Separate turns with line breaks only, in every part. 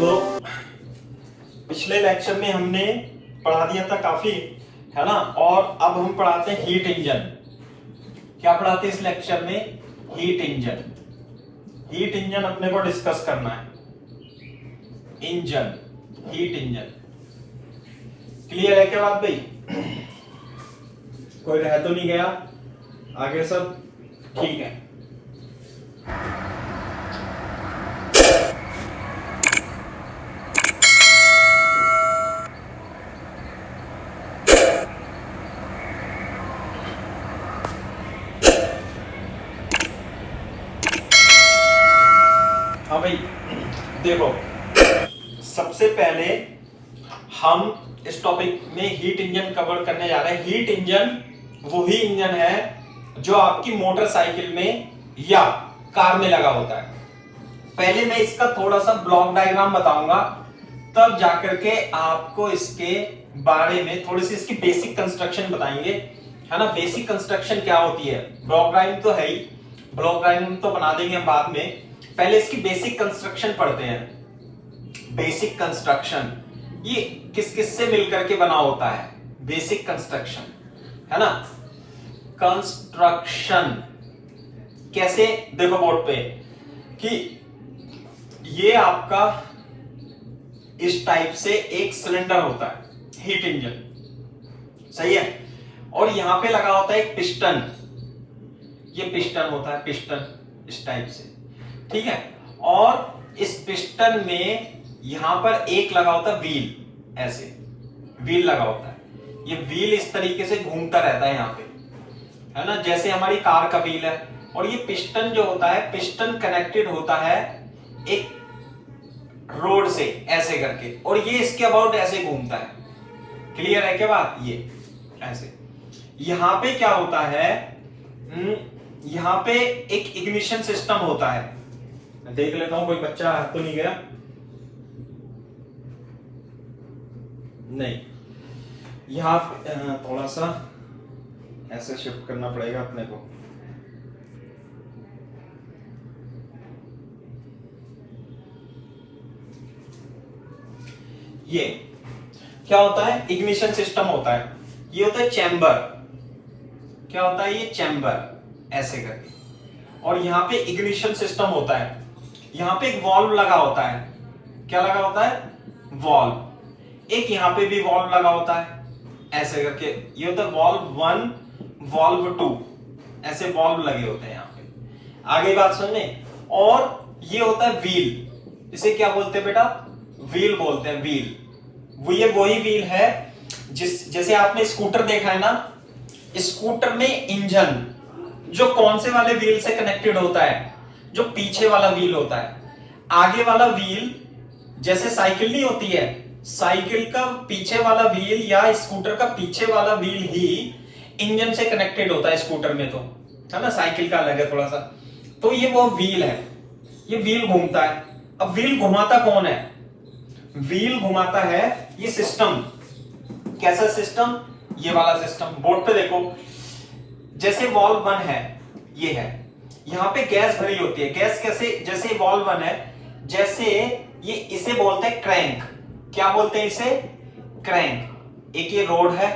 तो पिछले लेक्चर में हमने पढ़ा दिया था काफी, है ना। और अब हम पढ़ाते हैं हीट इंजन। क्या पढ़ाते हैं इस लेक्चर में? Heat engine. हीट इंजन अपने को डिस्कस करना है। Engine, heat engine. क्लियर है क्या बात भाई? कोई रह तो नहीं गया? आगे सब ठीक है। हाँ भाई देखो, सबसे पहले हम इस टॉपिक में हीट इंजन कवर करने जा रहे हैं। हीट इंजन वही इंजन है जो आपकी मोटरसाइकिल में या कार में लगा होता है। पहले मैं इसका थोड़ा सा ब्लॉक डायग्राम बताऊंगा, तब जाकर के आपको इसके बारे में थोड़ी सी इसकी बेसिक कंस्ट्रक्शन बताएंगे, है ना। बेसिक कंस्ट्रक्शन क्या होती है? ब्लॉक डायग्राम तो है ही, ब्लॉक डायग्राम तो बना देंगे हम बाद में। पहले इसकी बेसिक कंस्ट्रक्शन पढ़ते हैं। बेसिक कंस्ट्रक्शन ये किस किस से मिलकर के बना होता है? बेसिक कंस्ट्रक्शन, है ना। कंस्ट्रक्शन कैसे? देखो बोर्ड पे कि ये आपका इस टाइप से एक सिलेंडर होता है, हीट इंजन, सही है। और यहां पे लगा होता है एक पिस्टन, ये पिस्टन होता है, पिस्टन इस टाइप से, ठीक है। और इस पिस्टन में यहां पर एक लगा होता है व्हील, ऐसे व्हील लगा होता है। ये व्हील इस तरीके से घूमता रहता है यहां पे, है ना, जैसे हमारी कार का व्हील है। और ये पिस्टन जो होता है, पिस्टन कनेक्टेड होता है एक रोड से ऐसे करके, और ये इसके अबाउट ऐसे घूमता है। क्लियर है क्या बात? ये ऐसे यहां पे क्या होता है, यहां पे एक इग्निशन सिस्टम होता है। मैं देख लेता हूं कोई बच्चा तो नहीं गया? नहीं, यहां थोड़ा सा ऐसे शिफ्ट करना पड़ेगा अपने को। ये क्या होता है? इग्निशन सिस्टम होता है। ये होता है चैम्बर। क्या होता है? ये चैम्बर ऐसे करके। और यहां पे इग्निशन सिस्टम होता है। यहां पे एक वॉल्व लगा होता है। क्या लगा होता है? वॉल्व। एक यहां पे भी वॉल्व लगा होता है ऐसे करके। ये होता है वॉल्व 1, वॉल्व 2, ऐसे वॉल्व लगे होते हैं यहां पे। आगे बात सुनने। और ये होता है व्हील। इसे क्या बोलते हैं बेटा? व्हील बोलते हैं, व्हील। ये वही व्हील है जैसे आपने स्कूटर देखा है ना, स्कूटर में इंजन जो कौन से वाले व्हील से कनेक्टेड होता है? जो पीछे वाला व्हील होता है। आगे वाला व्हील जैसे साइकिल नहीं होती है, साइकिल का पीछे वाला व्हील या स्कूटर का पीछे वाला व्हील ही इंजन से कनेक्टेड होता है स्कूटर में, तो है ना। साइकिल का अलग है थोड़ा सा। तो ये वो व्हील है, ये व्हील घूमता है। अब व्हील घुमाता कौन है? व्हील घुमाता है ये सिस्टम। कैसा सिस्टम? ये वाला सिस्टम। बोर्ड पे देखो, जैसे वॉल्व 1 है, ये है, यहां पे गैस भरी होती है। गैस कैसे? जैसे वॉल्व 1 है, जैसे ये इसे बोलते हैं क्रैंक। क्या बोलते हैं इसे? क्रैंक। एक ये रोड है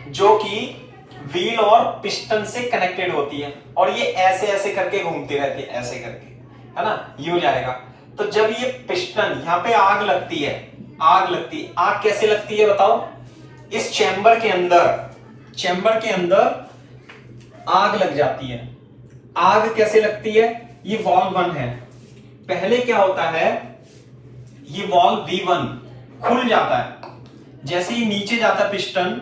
जो कि व्हील और पिस्टन से कनेक्टेड होती है, और ये ऐसे ऐसे करके घूमती रहती है, ऐसे करके, है ना। ये हो जाएगा। तो जब ये पिस्टन, यहां पे आग लगती है, आग लगती है। आग कैसे लगती है बताओ? इस चैम्बर के अंदर, चैम्बर के अंदर आग लग जाती है। आग कैसे लगती है? ये वॉल्व 1 है। पहले क्या होता है, ये वॉल्व V1 खुल जाता है। जैसे ही नीचे जाता है पिस्टन,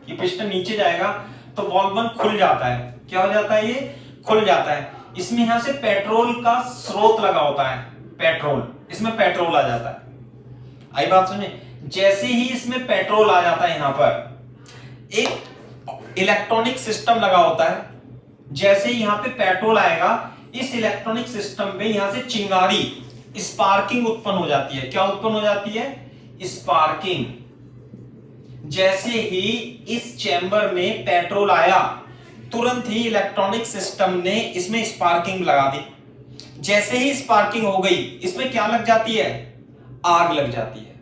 ये पिस्टन नीचे जाएगा तो वॉल्व 1 खुल जाता है। क्या हो जाता है? ये खुल जाता है। इसमें यहां से पेट्रोल का स्रोत लगा होता है, पेट्रोल। इसमें पेट्रोल आ जाता है। आई बात सुने। जैसे ही इसमें पेट्रोल आ जाता है, यहां पर एक इलेक्ट्रॉनिक सिस्टम लगा होता है। जैसे ही यहां पे पेट्रोल आएगा, इस इलेक्ट्रॉनिक सिस्टम में यहां से चिंगारी, स्पार्किंग उत्पन्न हो जाती है। क्या उत्पन्न हो जाती है? स्पार्किंग। जैसे ही इस चैम्बर में पेट्रोल आया, तुरंत ही इलेक्ट्रॉनिक सिस्टम ने इसमें स्पार्किंग लगा दी। जैसे ही स्पार्किंग हो गई, इसमें क्या लग जाती है? आग लग जाती है।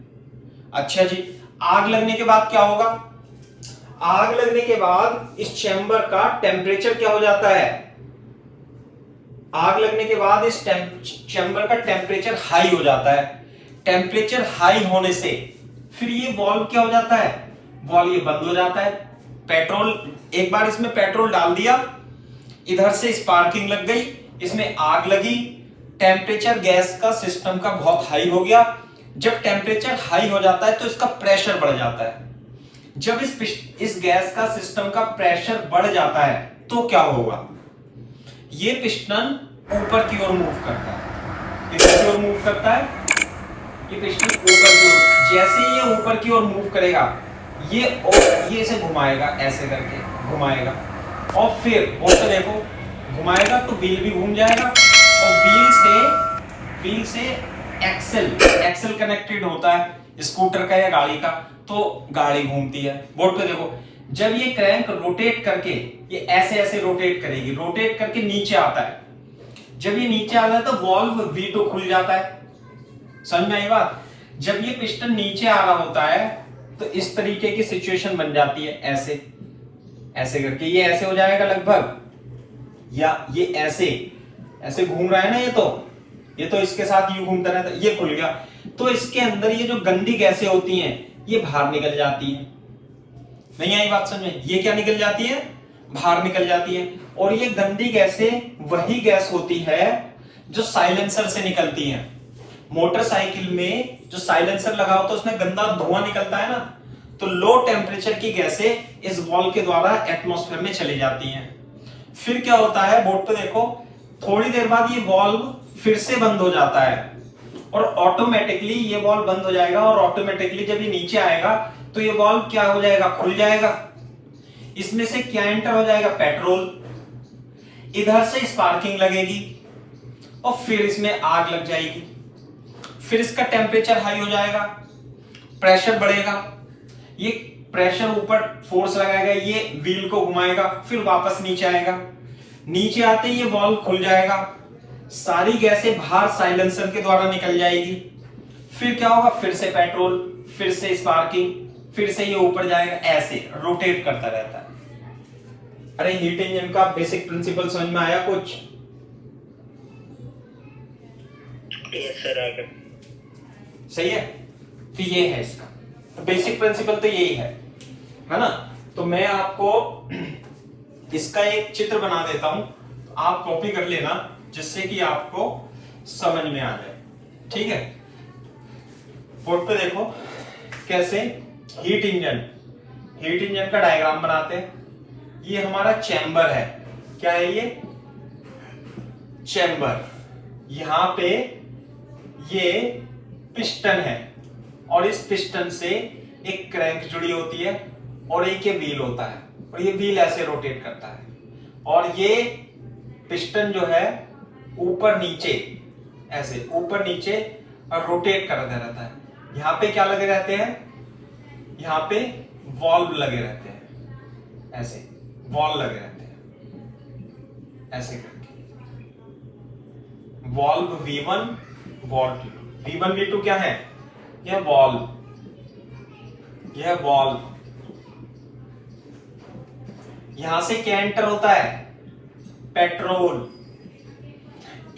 अच्छा जी, आग लगने के बाद क्या होगा? आग लगने के बाद इस चैम्बर का टेम्परेचर क्या हो जाता है? आग लगने के बाद इस चैम्बर का टेम्परेचर हाई हो जाता है। टेम्परेचर हाई होने से फिर ये वाल्व क्या हो जाता है? वाल्व ये बंद हो जाता है। पेट्रोल, एक बार इसमें पेट्रोल डाल दिया, इधर से स्पार्किंग लग गई, इसमें आग लगी, टेम्परेचर गैस का सिस्टम का बहुत हाई हो गया। जब टेम्परेचर हाई हो जाता है तो इसका प्रेशर बढ़ जाता है। जब इस गैस का सिस्टम का प्रेशर बढ़ जाता है तो क्या होगा? ये पिस्टन ऊपर की ओर मूव करता है। किधर की ओर मूव करता है? ये पिस्टन ऊपर की ओर। जैसे ये ऊपर की ओर मूव करेगा, ये इसे घुमाएगा, ऐसे करके घुमाएगा, और फिर बोलते देखो, घुमाएगा तो व्हील भी घूम जाएगा, और व्हील से एक्सेल कनेक्टेड होता है स्कूटर का या गाड़ी का, तो गाड़ी घूमती है। बोर्ड पे देखो, जब ये क्रैंक रोटेट करके, ये ऐसे रोटेट करेगी, रोटेट करके नीचे आता है। जब ये नीचे आता है तो वॉल्व V2 खुल जाता है। समझ में आई बात? जब ये पिस्टन नीचे आ रहा होता है तो इस तरीके की सिचुएशन बन जाती है, ऐसे करके ये ऐसे हो जाएगा लगभग, या ये ऐसे घूम रहा है ना, ये तो इसके साथ यूं घूमता रहता है, ये खुल गया, तो इसके अंदर ये जो गंदी गैसें होती हैं ये बाहर निकल जाती हैं। नहीं आई बात समझ में? ये क्या निकल जाती है? बाहर निकल जाती है। और ये गंदी गैसें वही गैस होती है जो साइलेंसर से निकलती हैं। मोटरसाइकिल में जो साइलेंसर लगा होता है उसमें गंदा धुआं निकलता है ना, तो लो टेम्परेचर की गैसें इस वॉल्व के द्वारा एटमॉस्फेयर में चली जाती हैं। फिर क्या होता है, बोर्ड पे देखो, थोड़ी देर बाद ये वॉल्व फिर से बंद हो जाता है, और ऑटोमेटिकली ये वॉल्व बंद हो जाएगा, और ऑटोमेटिकली जब ये नीचे आएगा तो ये वॉल्व क्या हो जाएगा? खुल जाएगा। इसमें से क्या एंटर हो जाएगा? पेट्रोल। इधर से स्पार्किंग लगेगी और फिर इसमें आग लग जाएगी। फिर इसका टेम्परेचर हाई हो जाएगा, प्रेशर बढ़ेगा, ये प्रेशर ऊपर फोर्स लगाएगा, ये व्हील को घुमाएगा, फिर वापस नीचे आएगा। नीचे आते ही ये वॉल्व खुल जाएगा, सारी गैसें बाहर साइलेंसर के द्वारा निकल जाएगी। फिर क्या होगा? फिर से पेट्रोल, फिर से स्पार्किंग, फिर से ये ऊपर जाएगा, ऐसे रोटेट करता रहता है। अरे हीट इंजन का बेसिक प्रिंसिपल समझ में आया कुछ?
यस सर, आ गया।
सही है। तो ये है इसका तो बेसिक प्रिंसिपल तो यही है ना? तो मैं आपको इसका एक चित्र बना देता हूं, आप कॉपी कर लेना जिससे कि आपको समझ में आ जाए। ठीक है, बोर्ड पे देखो कैसे हीट इंजन का डायग्राम बनाते हैं। ये हमारा चैम्बर है। क्या है ये? चैम्बर। यहां पे ये पिस्टन है, और इस पिस्टन से एक क्रैंक जुड़ी होती है, और एक ये व्हील होता है, और ये व्हील ऐसे रोटेट करता है, और ये पिस्टन जो है ऊपर नीचे, ऐसे ऊपर नीचे और रोटेट करता रहता है। यहां पे क्या लगे रहते हैं? यहां पे वॉल्व लगे रहते हैं, ऐसे वॉल्व लगे रहते हैं, ऐसे करके valve V1, valve V1 V2 क्या है? यह वॉल्व, यहां से क्या एंटर होता है? पेट्रोल।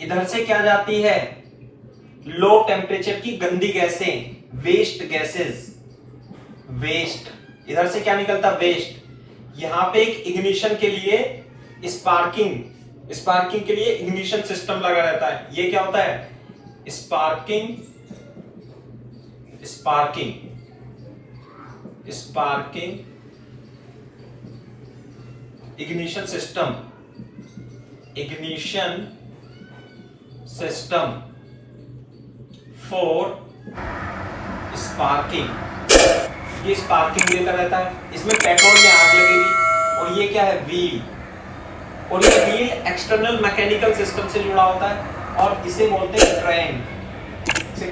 इधर से क्या जाती है? लो टेम्परेचर की गंदी गैसें, वेस्ट गैसेस, वेस्ट। इधर से क्या निकलता? वेस्ट। यहां पे एक इग्निशन के लिए स्पार्किंग के लिए इग्निशन सिस्टम लगा रहता है। ये क्या होता है? Sparking ignition system for sparking. ये स्पार्किंग देता रहता है, इसमें पेट्रोल में आग लगेगी, और ये क्या है? व्हील। और ये व्हील एक्सटर्नल मैकेनिकल सिस्टम से जुड़ा होता है, और इसे बोलते हैं crank. This is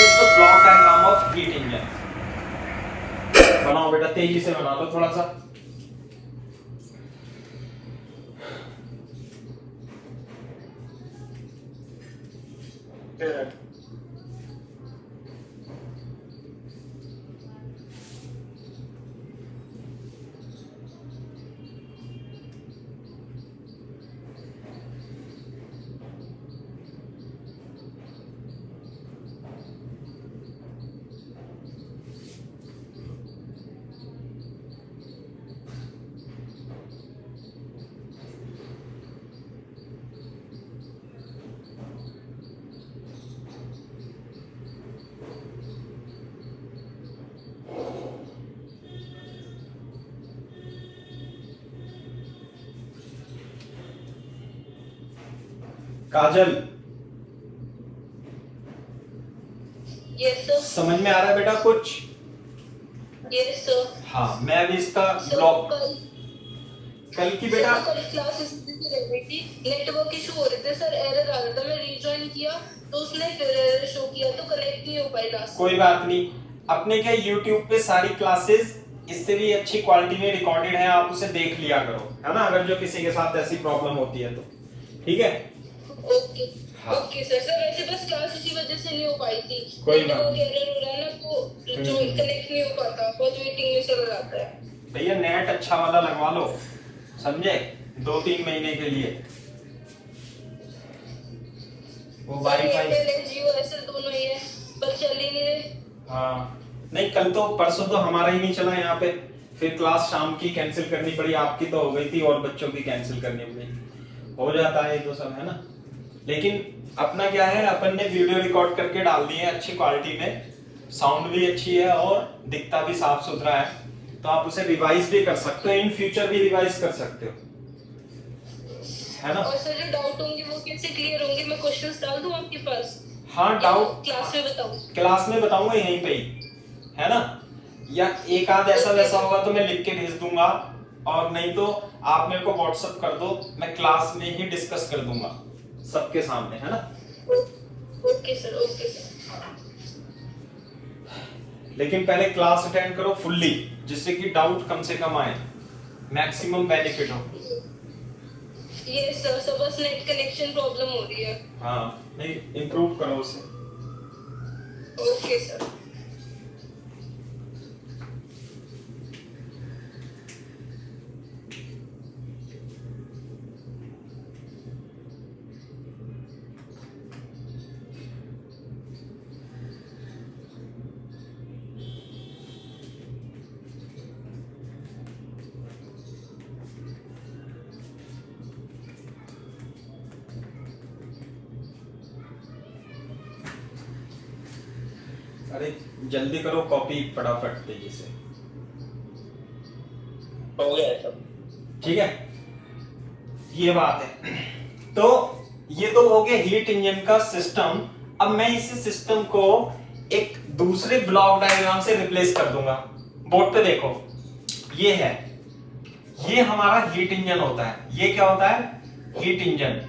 the block diagram of heat engine. बनाओ बेटा, तेजी से बना लो थोड़ा सा। काजल,
यस सर।
समझ में आ रहा है बेटा कुछ?
Yes sir.
हाँ, मैं अभी इसका
सर
ब्लॉग
कल
की बेटा
कल क्लास इसलिए रह गई थी, नेटवर्क इशू हो रहे थे सर, एरर आ रहा था। मैं रीजॉइन किया तो उसने फिर एरर शो किया, तो कनेक्ट नहीं हो पाई क्लास।
कोई बात नहीं, अपने क्या YouTube पे सारी क्लासेस इससे भी अच्छी क्वालिटी में रिकॉर्डेड है, आप उसे देख लिया करो, है ना, अगर जो किसी के साथ ऐसी प्रॉब्लम होती है तो। ठीक है?
ओके
हाँ।
Okay sir. सर वैसे बस क्लास इसी वजह से नहीं हो पाई थी,
कोई बात
नेटवर्क एरर हो रहा है ना, तो जो कनेक्ट नहीं हो पाता, बहुत वेटिंग में चला जाता है।
भैया नेट अच्छा वाला लगवा लो, समझे, 2-3 महीने के लिए। वो वाईफाई
जियो एयरटेल दोनों ही है, पर चल ही नहीं रहे।
हाँ, नहीं कल तो परसों तो हमारा ही नहीं चला यहाँ पे, फिर क्लास शाम की कैंसिल करनी पड़ी, आपकी तो हो गई थी और बच्चों की कैंसिल करनी पड़ी, हो जाता है ये तो सब, है ना। लेकिन अपना क्या है, अपन ने वीडियो रिकॉर्ड करके डाल दी है अच्छी क्वालिटी में, साउंड भी अच्छी है और दिखता भी साफ सुथरा है, तो आप उसे रिवाइज भी कर सकते हो, इन फ्यूचर भी रिवाइज कर सकते हो, है ना।
और सर जो डाउट होंगे वो कैसे क्लियर होंगे, मैं क्वेश्चंस डाल दूं आपके पास?
हाँ, डाउट
क्लास में बताऊं?
क्लास में बताऊंगा यहीं पे ही, है ना, या एक आध ऐसा वैसा होगा तो मैं लिख के भेज दूंगा, और नहीं तो आप मेरे को व्हाट्सएप कर दो, मैं क्लास में ही डिस्कस कर दूंगा सबके सामने, है ना।
Okay sir, okay sir.
लेकिन पहले क्लास अटेंड करो फुल्ली, जिससे कि डाउट कम से कम आए, मैक्सिमम बेनिफिट हो।
ये सर सब बस नेट कनेक्शन प्रॉब्लम हो रही है।
हाँ, नहीं इंप्रूव करो उसे।
Okay sir.
अरे जल्दी करो, कॉपी फटाफट तेजी से।
हो गया सब।
ठीक है, ये बात है। तो ये तो हो गया हीट इंजन का सिस्टम। अब मैं इस सिस्टम को एक दूसरे ब्लॉक डायग्राम से रिप्लेस कर दूंगा। बोर्ड पे देखो, ये है, ये हमारा हीट इंजन होता है। ये क्या होता है? Heat engine.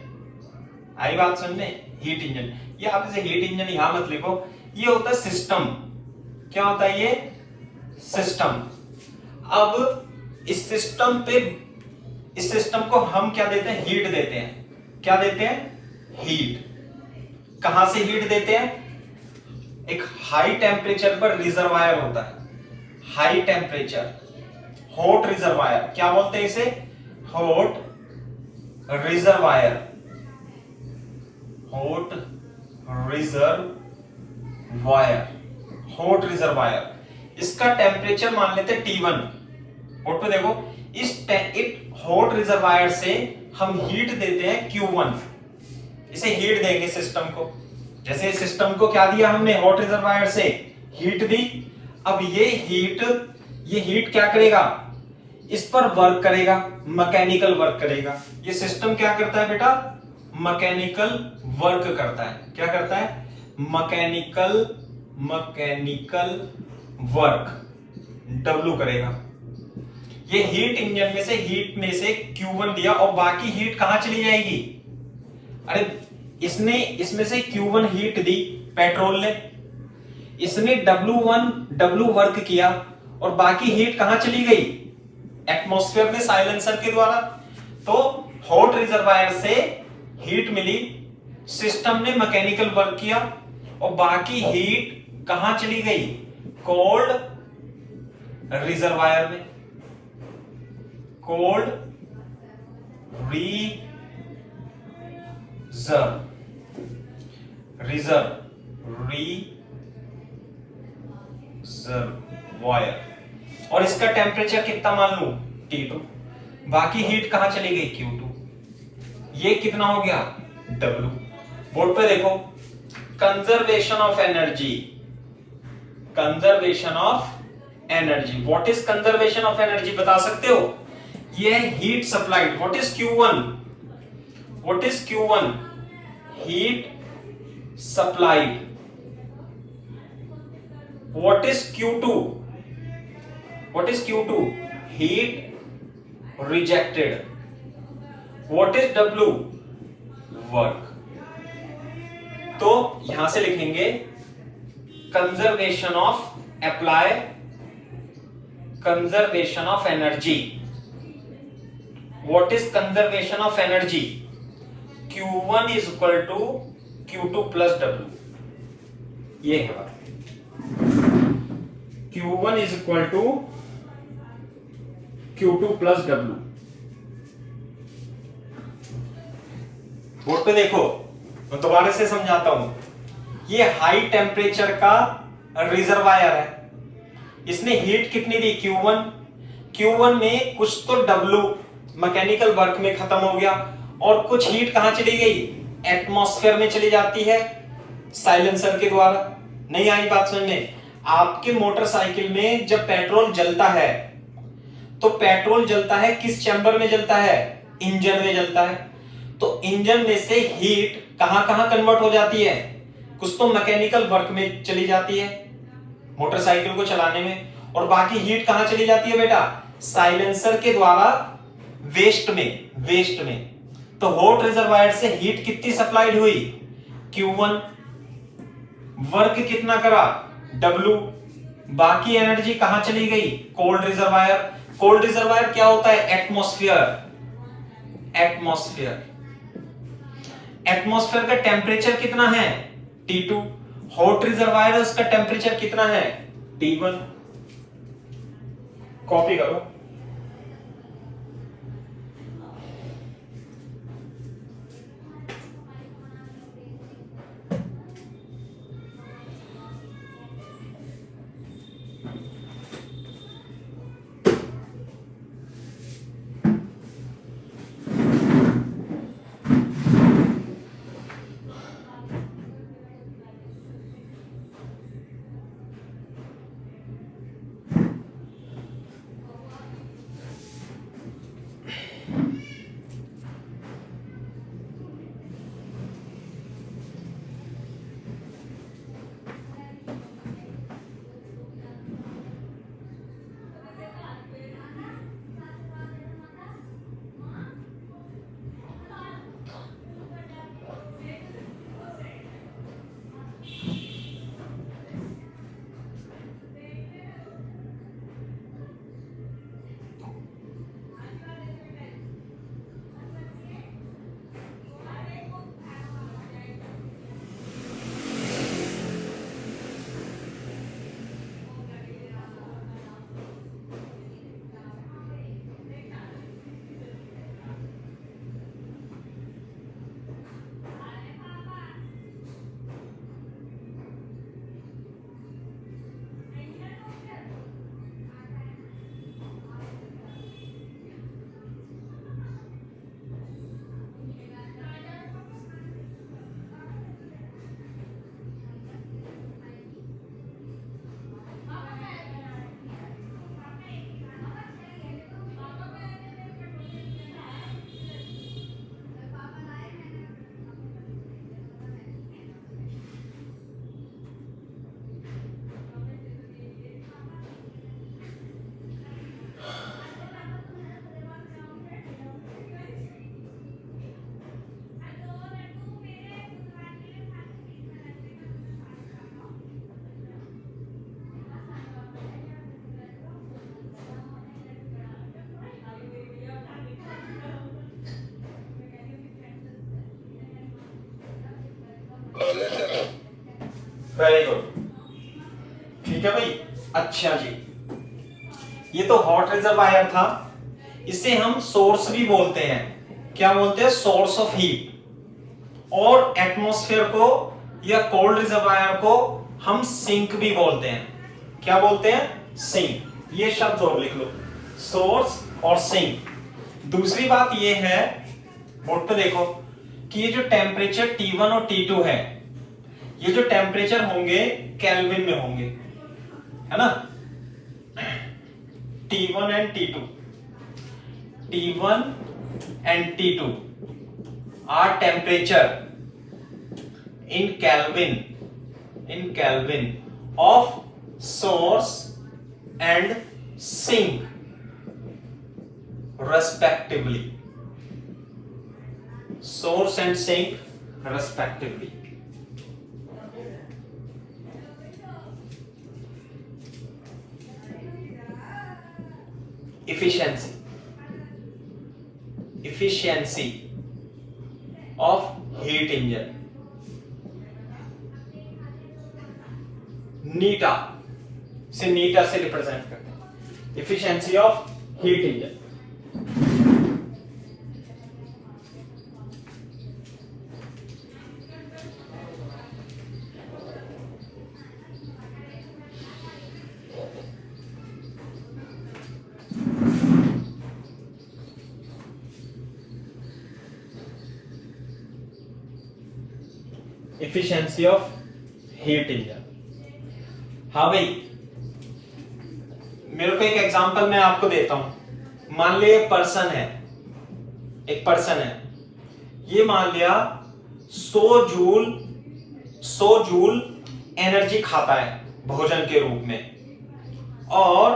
आई बात समझने? Heat engine. ये आप इसे हीट इंजन यहां मत लिखो, ये होता है सिस्टम। क्या होता है ये? सिस्टम। अब इस सिस्टम को हम क्या देते हैं? हीट देते हैं। क्या देते हैं? हीट। कहां से हीट देते हैं? एक हाई टेम्परेचर पर रिजर्वायर होता है, हाई टेम्परेचर, हॉट रिजर्वायर। क्या बोलते हैं इसे? Hot reservoir. Hot reservoir, hot reservoir. इसका टेम्परेचर मान लेते हैं T1। बोर्ड पे देखो, इस हॉट रिजर्वायर से हम हीट देते हैं Q1। इसे हीट देंगे सिस्टम को। जैसे सिस्टम को क्या दिया हमने? हॉट रिजर्वायर से हीट दी। अब ये हीट क्या करेगा? इस पर वर्क करेगा, मैकेनिकल वर्क करेगा। ये सिस्टम क्या करता है बेटा? मैकेनिकल वर्क करता है। क्या करता है? मैकेनिकल वर्क, W करेगा। ये हीट इंजन में से Q1 दिया, और बाकी हीट कहां चली जाएगी? अरे इसने इसमें से Q1 हीट दी पेट्रोल ने, इसने W वर्क किया, और बाकी हीट कहां चली गई? एटमॉस्फेयर में साइलेंसर के द्वारा। तो हॉट रिजर्वायर से हीट मिली, सिस्टम ने मैकेनिकल वर्क किया, और बाकी हीट कहां चली गई? कोल्ड रिजर्वायर में। Cold reservoir. और इसका टेम्परेचर कितना मान लूं? T2। बाकी हीट कहां चली गई? Q2। ये कितना हो गया? W। बोर्ड पे देखो, conservation of energy. Conservation of energy. What is conservation of energy? बता सकते हो? ये है heat supplied. What is Q1? What is Q1? heat supplied. What is Q2? What is Q2? Heat rejected. What is W? Work. तो यहां से लिखेंगे conservation of apply, conservation of energy. What is conservation of energy? Q1 is equal to Q2 plus W. ये है बात. Q1 is equal to Q2 plus W. Board पे देखो, मैं दोबारा से समझाता हूं. ये हाई टेम्परेचर का रिजर्वायर है. इसने हीट कितनी दी? Q1. Q1 में कुछ तो W मैकेनिकल वर्क में खत्म हो गया और कुछ हीट कहां चली गई? एटमॉस्फेयर में चली जाती है साइलेंसर के द्वारा. नहीं आई बात समझ में? आपके मोटरसाइकिल में जब पेट्रोल जलता है तो पेट्रोल जलता है किस चैम्बर में जलता है? इंजन में जलता है. तो इंजन में से हीट कहां कहां कन्वर्ट हो जाती है? कुछ तो मैकेनिकल वर्क में चली जाती है मोटरसाइकिल को चलाने में, और बाकी हीट कहां चली जाती है बेटा? साइलेंसर के द्वारा वेस्ट में. तो हॉट रिजर्वायर से हीट कितनी सप्लाइड हुई? Q1. वर्क कितना करा? W. बाकी एनर्जी कहां चली गई? Cold reservoir. कोल्ड रिजर्वायर क्या होता है? एटमॉस्फेयर का टेम्परेचर कितना है? T2. हॉट रिजर्वायर उसका टेम्परेचर कितना है? T1. कॉपी करो. Very good. ठीक है भाई. अच्छा जी, ये तो हॉट रिजर्वायर था. इसे हम सोर्स भी बोलते हैं. क्या बोलते हैं? Source of heat. और एटमॉस्फेयर को या कोल्ड रिजर्वायर को हम सिंक भी बोलते हैं. क्या बोलते हैं? सिंक. ये शब्द और लिख लो, सोर्स और सिंक. दूसरी बात ये है, बोर्ड पे देखो कि ये जो टेम्परेचर T1 और T2 है, ये जो टेम्परेचर होंगे केल्विन में होंगे, है ना? T1 and T2, T1 and T2 are temperature in Kelvin of source and sink respectively. Source and sink respectively. Efficiency of heat engine. नीटा से रिप्रेजेंट करते हैं efficiency of heat engine. Efficiency of heat engine. हाँ भाई, मेरे को एक example मैं आपको देता हूं. मान लिया एक पर्सन है, ये मान लिया 100 जूल एनर्जी खाता है भोजन के रूप में और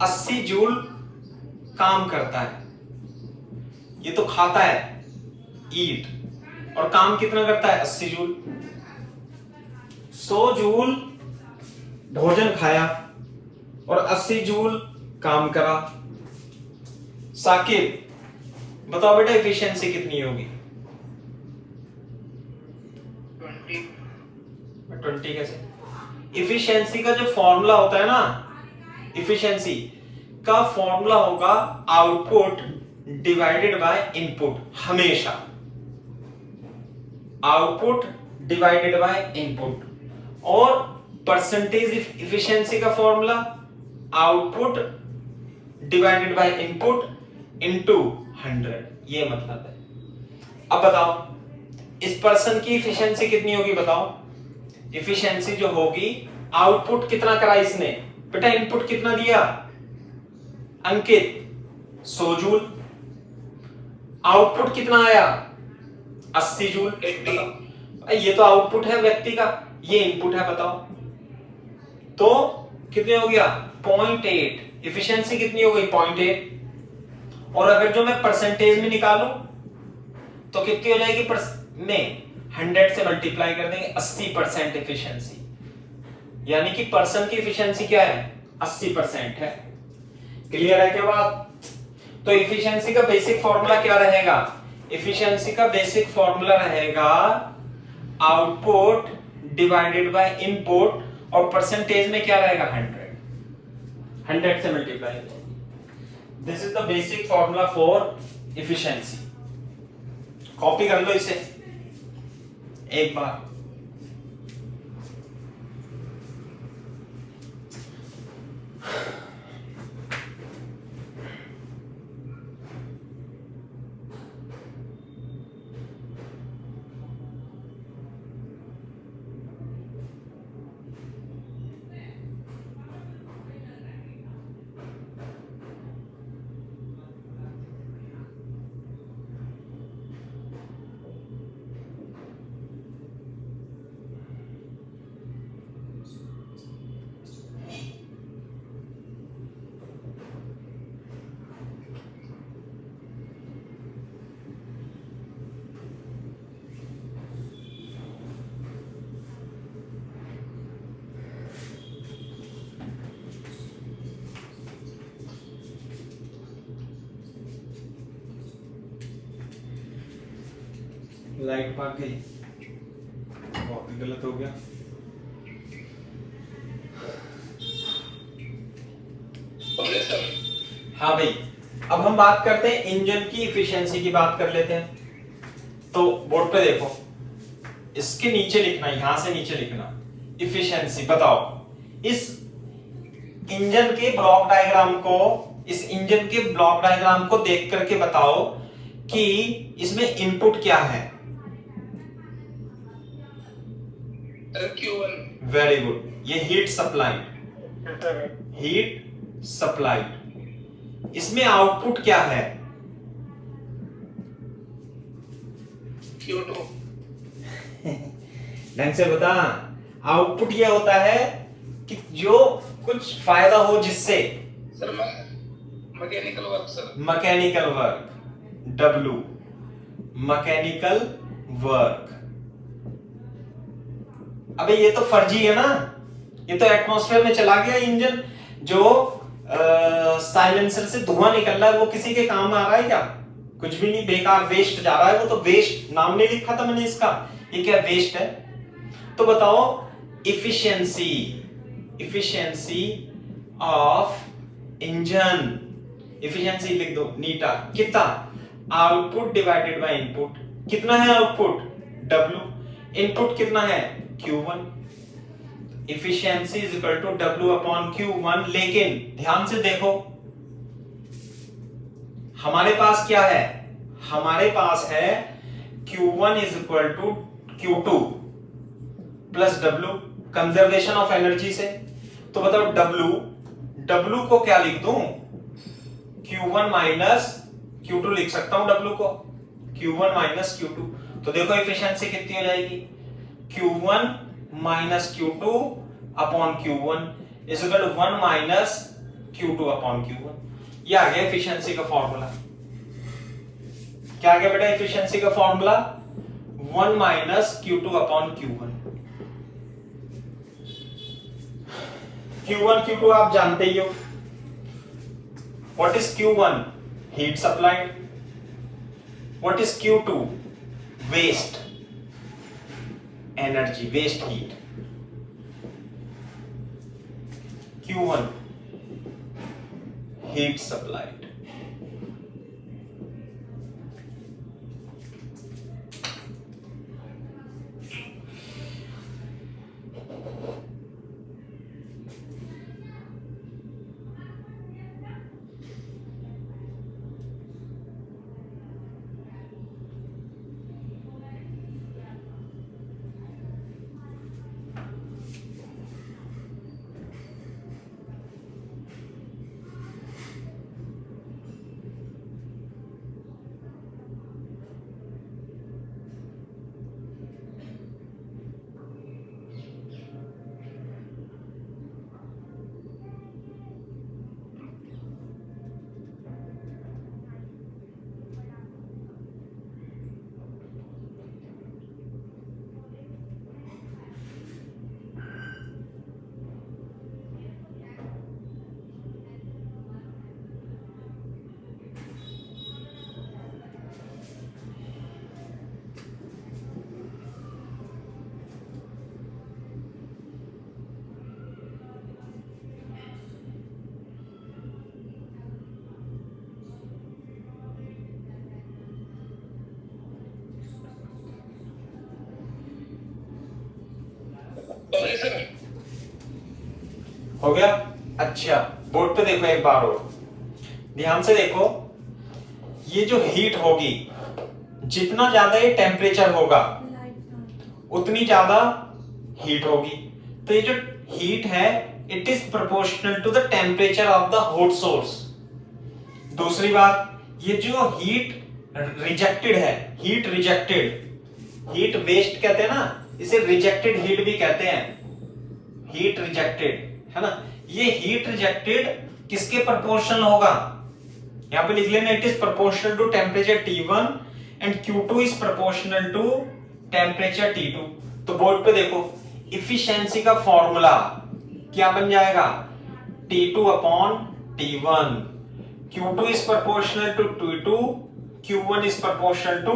80 जूल काम करता है. ये तो खाता है ईट और काम कितना करता है 80 जूल. 100 जूल भोजन खाया और 80 जूल काम करा. साकिब बताओ बेटा एफिशिएंसी कितनी होगी? 20 कैसे? एफिशिएंसी का जो फॉर्मूला होता है ना, एफिशिएंसी का फॉर्मूला होगा आउटपुट डिवाइडेड बाय इनपुट. हमेशा आउटपुट डिवाइडेड बाय इनपुट. और परसेंटेज एफिशिएंसी का formula output divided by input into 100. ये मतलब है. अब बताओ इस पर्सन की एफिशिएंसी कितनी होगी? बताओ एफिशिएंसी जो होगी, आउटपुट कितना करा इसने बेटा, इनपुट कितना दिया अंकित? 100 जूल. आउटपुट कितना आया? 80 जूल. ये तो आउटपुट है व्यक्ति का, ये इनपुट है. बताओ तो कितने हो गया? 0.8. एफिशिएंसी कितनी हो गई? 0.8. और अगर जो मैं परसेंटेज में निकालूं तो कितनी हो जाएगी? में 100 से मल्टीप्लाई कर देंगे. 80% एफिशिएंसी. यानी कि पर्सन की एफिशिएंसी क्या है? 80% है. क्लियर है क्या बात? तो एफिशिएंसी का बेसिक फॉर्मूला क्या रहेगा? एफिशिएंसी का बेसिक फॉर्मूला रहेगा आउटपुट डिवाइडेड बाय इनपुट और परसेंटेज में क्या रहेगा? 100 से multiply. This is the basic formula for efficiency. Copy कर लो इसे एक बार. लाइट भाग गई, बहुत ही गलत हो गया. हाँ भाई, अब हम बात करते हैं इंजन की एफिशिएंसी की बात कर लेते हैं. तो बोर्ड पे देखो, इसके नीचे लिखना, यहां से नीचे लिखना एफिशिएंसी. बताओ इस इंजन के ब्लॉक डायग्राम को देख करके बताओ कि इसमें इनपुट क्या है?
Q1.
Very good. ये हीट सप्लाइड. इसमें आउटपुट क्या है?
Q2.
ढंग से बता। आउटपुट ये होता है कि जो कुछ फायदा हो जिससे।
Sir mechanical work sir.
Mechanical work, W, mechanical work. अबे ये तो फर्जी है ना, ये तो एटमॉस्फेयर में चला गया इंजन। जो साइलेंसर से धुआं निकल रहा है वो किसी के काम आ रहा है क्या? कुछ भी नहीं, बेकार वेस्ट जा रहा है। वो तो वेस्ट नाम नहीं लिखा था मैंने इसका, ये क्या वेस्ट है? तो बताओ efficiency, efficiency of engine, efficiency लिख दो नीटा। कितना? Output divided by input. कितना है आउटपुट? W। इनपुट कितना है? Q1। Efficiency is equal to W upon Q1। लेकिन ध्यान से देखो, हमारे पास क्या है? हमारे पास है Q1 is equal to Q2 plus W, conservation of energy से। तो बताओ W को क्या लिख दूं? Q1 माइनस Q2 लिख सकता हूं W को, Q1 माइनस Q2। तो देखो एफिशिएंसी कितनी हो जाएगी? Q1 minus Q2 upon Q1 is equal to 1 minus Q2 upon Q1। ये आ गया एफिशिएंसी का फॉर्मूला। क्या आ गया बेटा एफिशिएंसी का formula? 1 minus Q2 upon Q1। Q1 Q2 आप जानते ही हो। What is Q1? Heat supplied. What is Q2? Waste energy, waste heat. Q1 heat supplied.
Sir
हो गया? अच्छा, बोर्ड पे देखो एक बार और ध्यान से देखो। ये जो हीट होगी, जितना ज्यादा ये टेम्परेचर होगा उतनी ज्यादा हीट होगी। तो ये जो हीट है it is proportional to the temperature of the hot source. दूसरी बात, ये जो हीट रिजेक्टेड है, हीट रिजेक्टेड, हीट वेस्ट कहते हैं ना, इसे रिजेक्टेड हीट भी कहते हैं, हीट रिजेक्टेड, है ना। ये हीट रिजेक्टेड किसके प्रोपोर्शनल होगा? यहां पे लिख लेना, it is proportional to temperature T1 and Q2 is proportional to temperature T2। तो बोर्ड पे देखो, इफिशियंसी का फॉर्मूला क्या बन जाएगा? T2 upon T1, Q2 is proportional to T2, Q1 is proportional to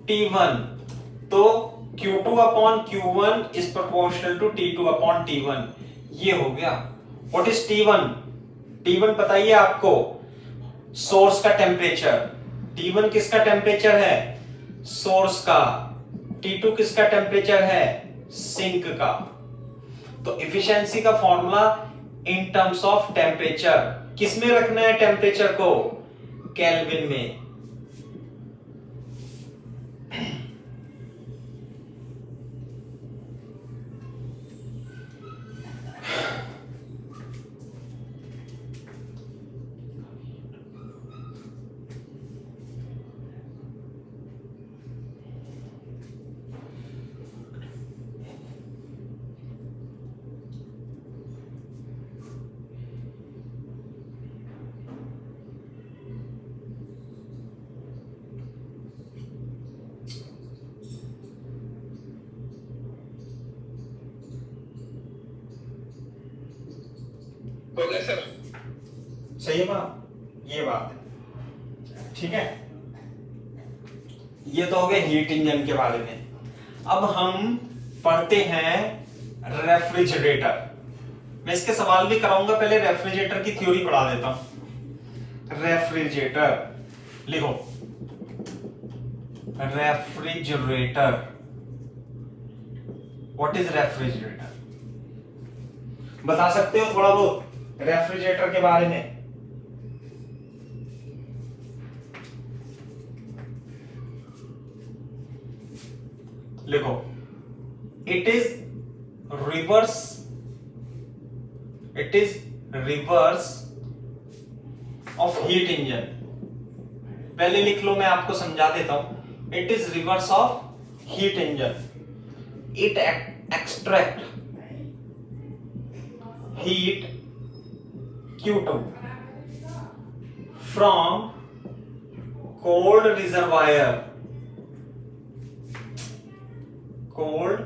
T1। तो Q2 upon Q1 is proportional to T2 upon T1। ये हो गया। What is T1? T1 पता ही है आपको, सोर्स का टेम्परेचर। T1 किसका टेम्परेचर है? सोर्स का। T2 किसका टेम्परेचर है? सिंक का। तो इफिशियंसी का formula in terms of temperature, किसमें रखना है टेम्परेचर को? केल्विन में।
हो गया सर।
सही है बात, ये बात है, ठीक है। ये तो हो गए हीट इंजन के बारे में। अब हम पढ़ते हैं रेफ्रिजरेटर। मैं इसके सवाल भी कराऊंगा, पहले रेफ्रिजरेटर की थ्योरी पढ़ा देता हूं। रेफ्रिजरेटर लिखो, रेफ्रिजरेटर। What is refrigerator? बता सकते हो थोड़ा बहुत रेफ्रिजरेटर के बारे में? लिखो, it is reverse of heat engine. पहले लिख लो, मैं आपको समझा देता हूं। It is reverse of heat engine. It extract heat Q2 from cold reservoir, cold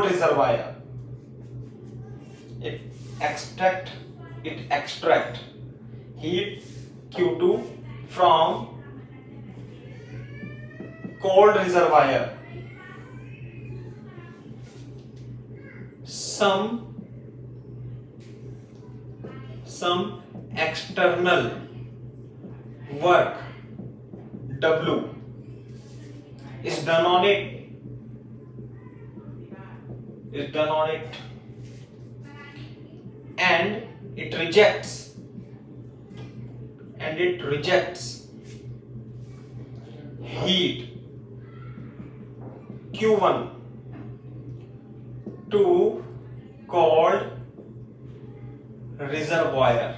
reservoir. It extract heat Q2 from cold reservoir. Some external work W is done on it, and it rejects heat Q1 to cold reservoir.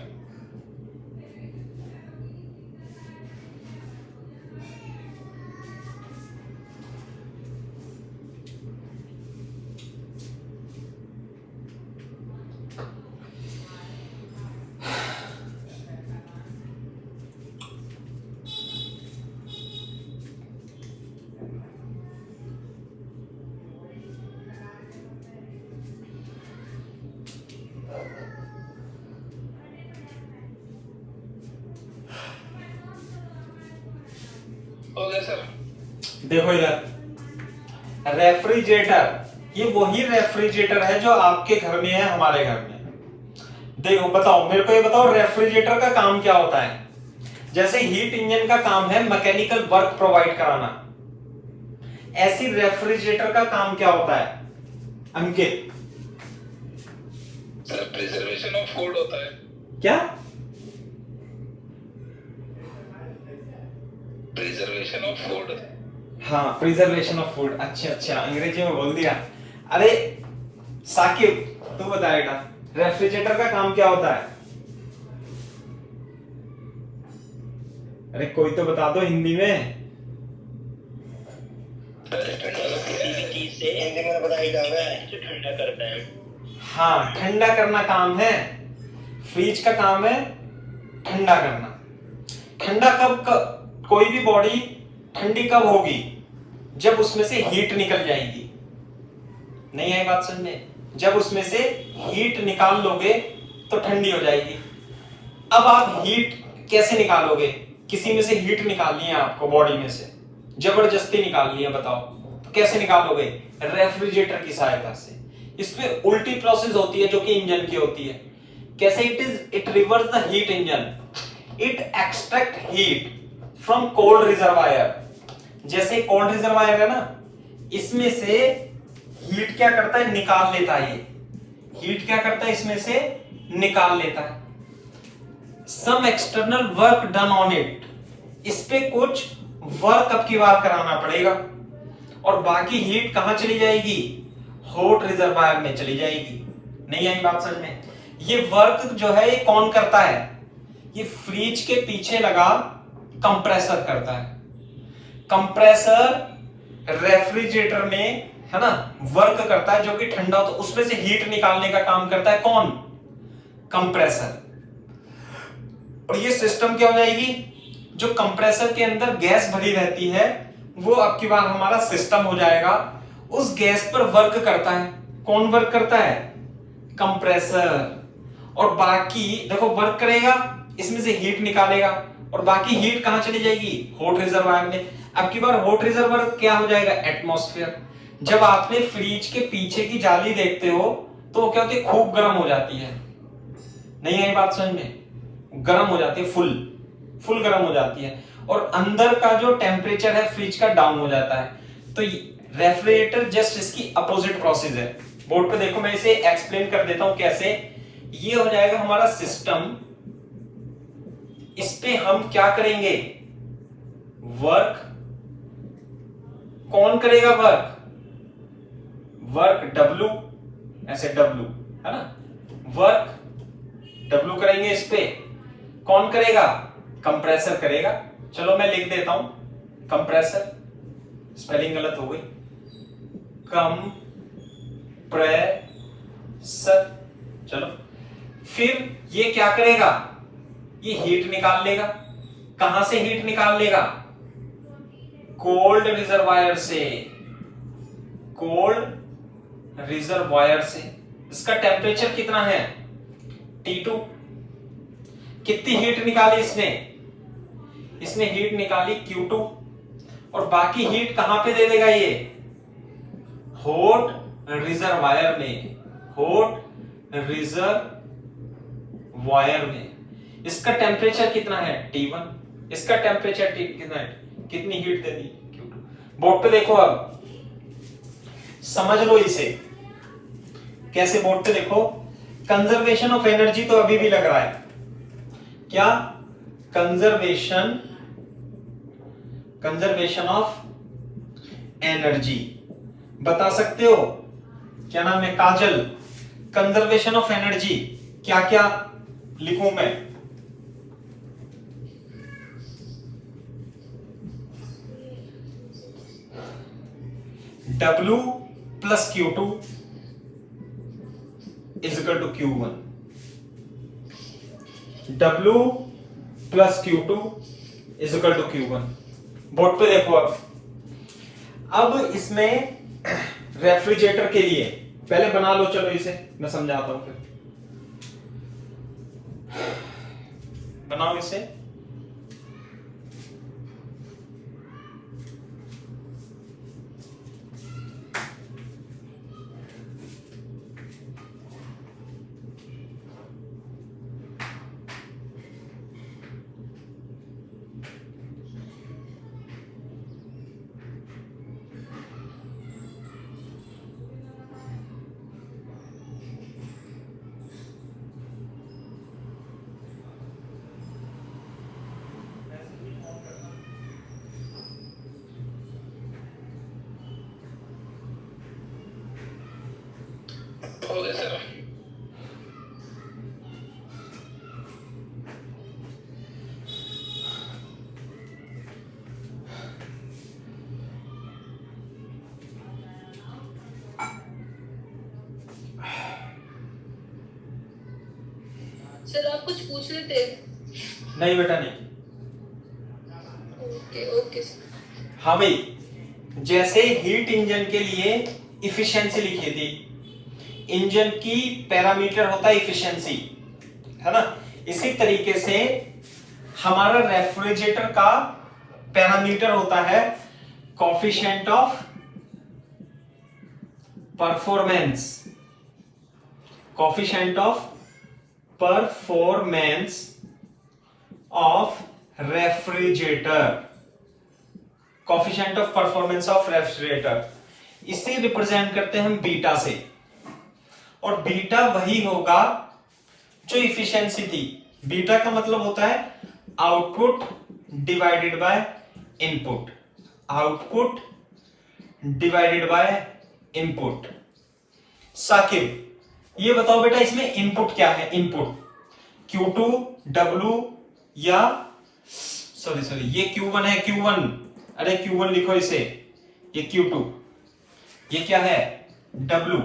हो गया sir.
देखो इधर, refrigerator, ये वही refrigerator है जो आपके घर में है, हमारे घर में। देखो बताओ, मेरे को ये बताओ, रेफ्रिजरेटर का काम क्या होता है? जैसे हीट इंजन का काम है मैकेनिकल वर्क प्रोवाइड कराना, ऐसी रेफ्रिजरेटर का काम क्या होता है अंकित?
सर प्रिजर्वेशन ऑफ फूड होता है।
क्या?
Preservation of food.
हाँ, प्रिजर्वेशन ऑफ फूड। अच्छा, अंग्रेजी में बोल दिया। अरे साकिब, तू बता बेटा, रेफ्रिजरेटर का काम क्या होता है? अरे कोई तो बता दो हिंदी में।
चीज से हिंदी में बताया जाता है, ठंडा करता है।
हाँ, ठंडा करना काम है। फ्रिज का काम है ठंडा करना। ठंडा कब कोई भी बॉडी ठंडी कब होगी? जब उसमें से हीट निकल जाएगी। नहीं आई बात समझ में? जब उसमें से हीट निकाल लोगे तो ठंडी हो जाएगी। अब आप हीट कैसे निकालोगे? किसी में से हीट निकालनी है आपको, बॉडी में से जबरदस्ती निकालनी है, बताओ तो कैसे निकालोगे? रेफ्रिजरेटर की सहायता से। इसमें उल्टी प्रोसेस होती है जो कि इंजन की होती है। कैसे? It reverse the heat engine, it extract heat from cold reservoir. जैसे कोल्ड रिजर्वायर है ना, इसमें से हीट क्या करता है? निकाल लेता है। ये हीट क्या करता है? इसमें से निकाल लेता है। Some external work done on it, इस पे कुछ वर्क अब की बार कराना पड़ेगा, और बाकी हीट कहां चली जाएगी? हॉट रिजर्वायर में चली जाएगी। नहीं आई बात समझ में? ये वर्क जो है ये कौन करता है? ये फ्रिज के पीछे लगा कंप्रेसर करता है। कंप्रेसर रेफ्रिजरेटर में है ना वर्क करता है, जो कि ठंडा हो तो उसमें से हीट निकालने का काम करता है कौन? कंप्रेसर। और ये सिस्टम क्या हो जाएगी? जो कंप्रेसर के अंदर गैस भरी रहती है वो अब की बार हमारा सिस्टम हो जाएगा। उस गैस पर वर्क करता है कौन वर्क करता है? कंप्रेसर। और बाकी देखो वर्क करेगा, इसमें से हीट निकालेगा, और बाकी हीट कहां चली जाएगी? हॉट रिजर्वायर में। अब की बार हॉट रिजर्वायर क्या हो जाएगा? एटमॉस्फेयर। जब आपने फ्रिज के पीछे की जाली देखते हो तो वो क्या होती है? खूब गर्म हो जाती है। नहीं आई बात समझ में? गर्म हो जाती है, फुल गर्म हो जाती है, और अंदर का जो टेम्परेचर है फ्रिज का डाउन हो जाता है। तो रेफ्रिजरेटर जस्ट इसकी अपोजिट प्रोसेस है। बोर्ड पे देखो, मैं इसे एक्सप्लेन कर देता हूं कैसे। ये हो जाएगा हमारा सिस्टम, इस पे हम क्या करेंगे? वर्क। कौन करेगा वर्क? वर्क W, ऐसे W है ना, वर्क W करेंगे। इस पे कौन करेगा? कंप्रेसर करेगा। चलो मैं लिख देता हूं, कंप्रेसर, स्पेलिंग गलत हो गई, कंप्रेसर। चलो फिर ये क्या करेगा? ये हीट निकाल लेगा। कहां से हीट निकाल लेगा? कोल्ड रिजर्वायर से। कोल्ड रिजर्वायर से। इसका टेम्परेचर कितना है? T2। कितनी हीट निकाली इसने? इसने हीट निकाली Q2, और बाकी हीट कहां पे दे देगा? ये हॉट रिजर्वायर में। हॉट रिजर्वायर में। इसका टेम्परेचर कितना है? T1। इसका टेम्परेचर कितना है? कितनी हीट दे दी? Q2। बोर्ड पे देखो, अब समझ लो इसे कैसे। बोर्ड पे देखो, कंजर्वेशन ऑफ एनर्जी तो अभी भी लग रहा है। क्या? Conservation of energy. बता सकते हो? क्या नाम है? काजल, कंजर्वेशन ऑफ एनर्जी क्या क्या लिखूं मैं? W plus Q2 is equal to Q1। W plus Q2 is equal to Q1। Board पे देखो, अब इसमें रेफ्रिजरेटर के लिए पहले बना लो। चलो इसे मैं समझाता हूं, फिर बनाओ इसे।
हो गया सर।
सर आप कुछ पूछ रहे थे?
नहीं बेटा नहीं।
Okay okay sir.
हाँ भाई, जैसे हीट इंजन के लिए इफिशिएंसी लिखी थी, इंजन की पैरामीटर होता है इफिशिएंसी, है ना। इसी तरीके से हमारा रेफ्रिजरेटर का पैरामीटर होता है coefficient of performance. Coefficient of performance of refrigerator. Coefficient of performance of refrigerator, इसे रिप्रेजेंट करते हैं हम बीटा से, और बीटा वही होगा जो इफिशिएंसी थी। बीटा का मतलब होता है output divided by input. Output divided by input. Saqib ये बताओ बेटा, इसमें इनपुट क्या है? इनपुट Q2 W या सॉरी ये Q1 है। Q1, अरे Q1 लिखो इसे, ये Q2, ये क्या है? W।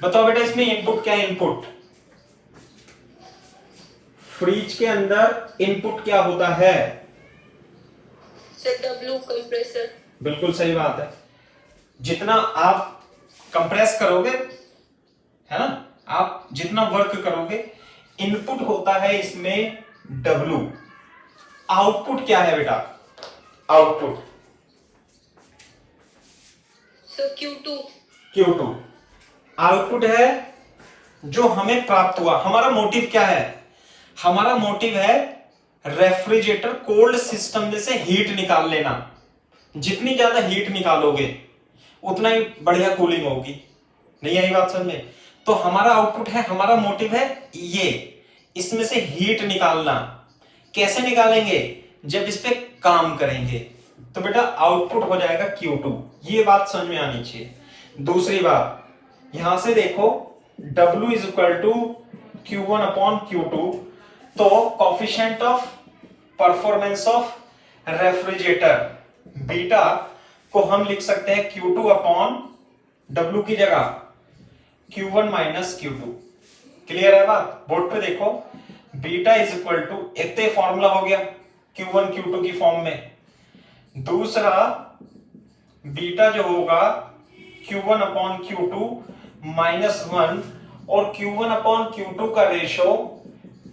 बताओ बेटा इसमें इनपुट क्या है? इनपुट फ्रिज के अंदर इनपुट क्या होता है?
Sir W compressor.
बिल्कुल सही बात है। जितना आप कंप्रेस करोगे है ना। आप जितना वर्क करोगे, इनपुट होता है इसमें W, आउटपुट क्या है बेटा, output
sir Q2
Q2 output है जो हमें प्राप्त हुआ। हमारा मोटिव क्या है, हमारा मोटिव है रेफ्रिजरेटर कोल्ड सिस्टम में से हीट निकाल लेना। जितनी ज्यादा हीट निकालोगे उतना ही बढ़िया कूलिंग होगी। नहीं आई बात समझ में। तो हमारा आउटपुट है, हमारा मोटिव है ये, इसमें से हीट निकालना। कैसे निकालेंगे, जब इस पे काम करेंगे। तो बेटा आउटपुट हो जाएगा Q2, ये बात समझ में आनी चाहिए। दूसरी बात, यहां से देखो W is equal to Q1 upon Q2, तो coefficient of performance of refrigerator beta को हम लिख सकते हैं Q2 अपॉन W की जगह Q1 माइनस Q2। क्लियर है बात। बोर्ड पे देखो, बीटा इज इक्वल टू, एक तो फॉर्मूला हो गया Q1 Q2 की फॉर्म में, दूसरा बीटा जो होगा Q1 अपॉन Q2 माइनस 1, और Q1 अपॉन Q2 का रेशो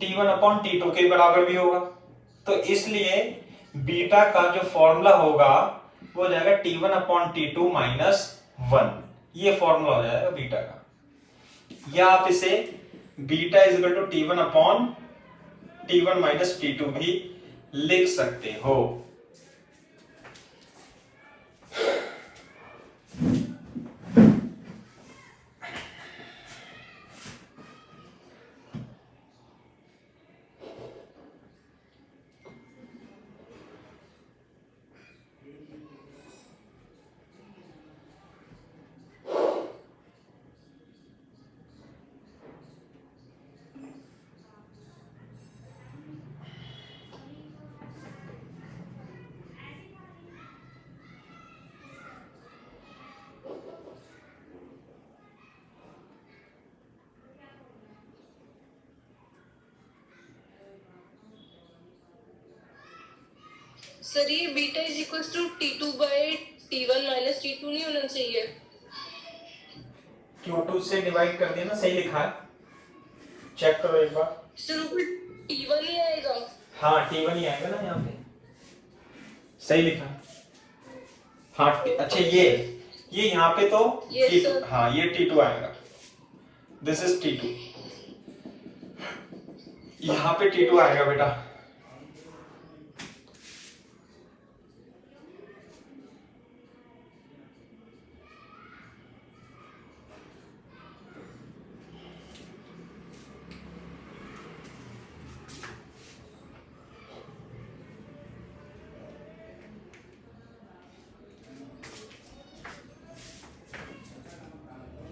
T1 अपॉन T2 के बराबर भी होगा। तो इसलिए बीटा का जो फॉर्मूला होगा वो हो जाएगा T1 अपॉन T2 माइनस 1। ये फॉर्मूला हो जाएगा बीटा का, या आप इसे beta is equal to T1 upon T1 minus T2 भी लिख सकते हो।
सर ये beta is equal to T2 by T1 minus T2 नहीं होना चाहिए।
Q2 से डिवाइड कर दिया ना, सही लिखा है, चेक करो एक बार।
सर ऊपर T1 ही आएगा।
हाँ T1 ही आएगा ना यहाँ पे, सही लिखा। हाँ अच्छा, ये यहाँ पे तो
Yes,
T2,
sir.
हाँ ये T2 आएगा, दिस इज T2, यहाँ पे T2 आएगा बेटा।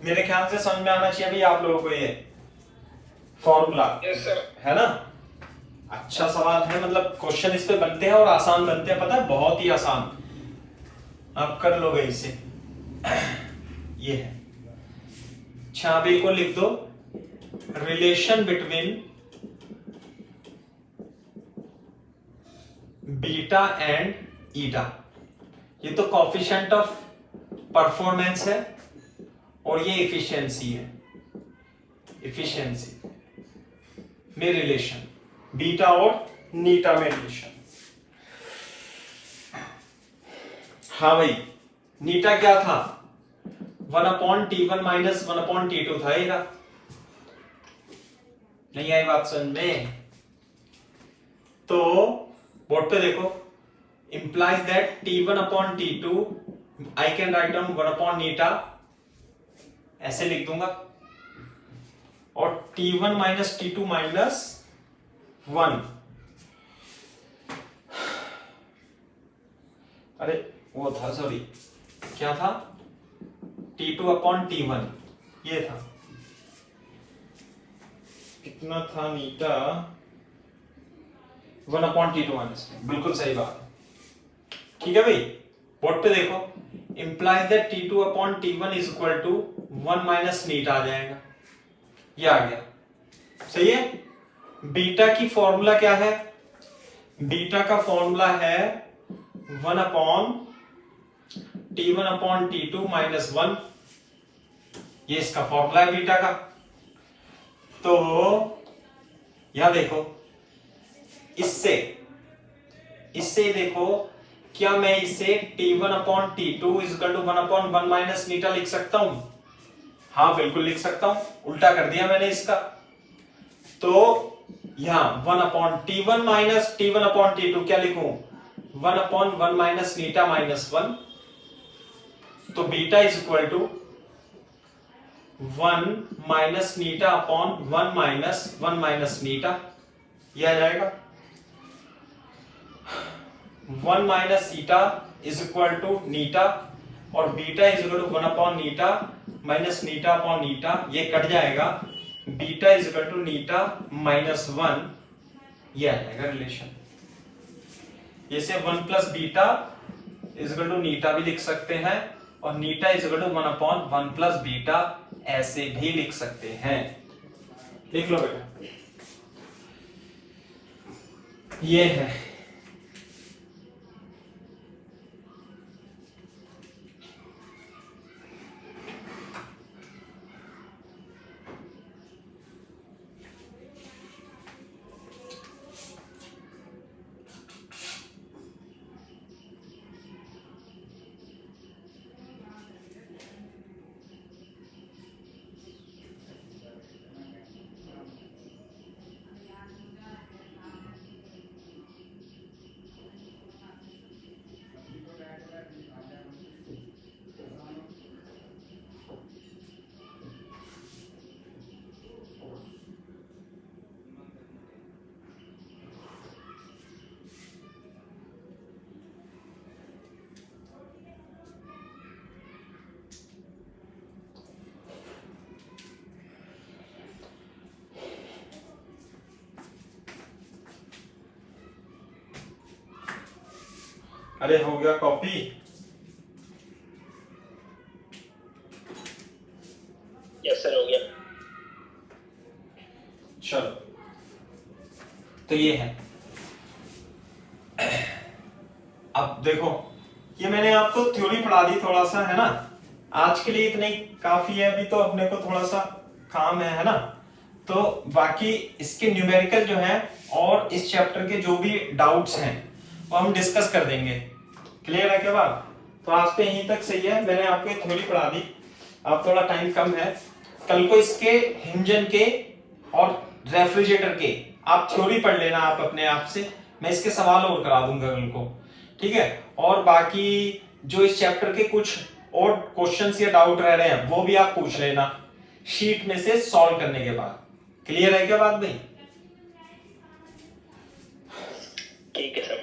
मेरे ख्याल से समझ में आना चाहिए अभी आप लोगों को ये फॉर्मूला।
Yes sir.
है ना, अच्छा सवाल है, मतलब क्वेश्चन इस पे बनते हैं और आसान बनते हैं, पता है, बहुत ही आसान। आप कर लोगे इसे। ये है, छाबे को लिख दो, रिलेशन बिटवीन बीटा एंड ईटा। ये तो कोफिशिएंट ऑफ परफॉर्मेंस है और ये इफिशियंसी है, इफिशियंसी में रिलेशन, बीटा और नीटा में रिलेशन। हाँ भाई, नीटा क्या था, 1/T1 माइनस 1/T2 था ये। नहीं आई बात समझ में। तो बोर्ड पे देखो, implies that T1/T2 I can write down 1/नीटा, ऐसे लिख दूंगा, और T1 माइनस T2 माइनस 1, अरे वो था, सॉरी क्या था, T2/T1 ये था, कितना था नीटा, 1/T2 माइनस, बिल्कुल सही बात है। ठीक है भाई, बोर्ड पे देखो, implies that T2/T1 is equal to 1 minus नीटा आ जाएगा, ये आ गया, सही है। बीटा की फॉर्मूला क्या है, बीटा का फॉर्मूला है 1/T1/T2 माइनस 1, ये इसका फॉर्मूला है बीटा का। तो यहां देखो, इससे देखो, क्या मैं इसे T1/T2 = 1/1 माइनस नीटा लिख सकता हूं? हाँ बिल्कुल लिख सकता हूं, उल्टा कर दिया मैंने इसका। तो यहां 1/T1 माइनस T1/T2 क्या लिखूं? 1/1 माइनस नीटा माइनस 1। तो बीटा = 1 माइनस नीटा अपॉन 1 माइनस नीटा, यह आ जाएगा 1 माइनस ईटा = नीटा, और बीटा = 1/नीटा माइनस नीटा अपॉन नीटा, ये कट जाएगा, बीटा = नीटा माइनस 1, ये आ जाएगा रिलेशन। जैसे 1 प्लस बीटा = नीटा भी लिख सकते हैं, और नीटा = 1/1 प्लस बीटा ऐसे भी लिख सकते हैं। लिख लो बेटा, ये है। अरे हो गया कॉपी?
यस सर, हो गया।
चलो, तो ये है। अब देखो, ये मैंने आपको थ्योरी पढ़ा दी थोड़ा सा, है ना। आज के लिए इतना ही काफी है, अभी तो अपने को थोड़ा सा काम है ना। तो बाकी इसके न्यूमेरिकल जो है और इस चैप्टर के जो भी डाउट्स हैं वो हम डिस्कस कर देंगे। क्लियर है क्या बात? तो आज पे यहीं तक सही है, मैंने आपको ये थ्योरी पढ़ा दी। अब थोड़ा टाइम कम है, कल को इसके इंजन के और रेफ्रिजरेटर के आप थ्योरी पढ़ लेना आप अपने आप से, मैं इसके सवाल और करा दूंगा कल को, ठीक है। और बाकी जो इस चैप्टर के कुछ और क्वेश्चंस या डाउट रह रहे हैं वो भी आप पूछ लेना शीट में से सॉल्व करने के बाद। क्लियर है क्या बात भाई?
ठीक है सर।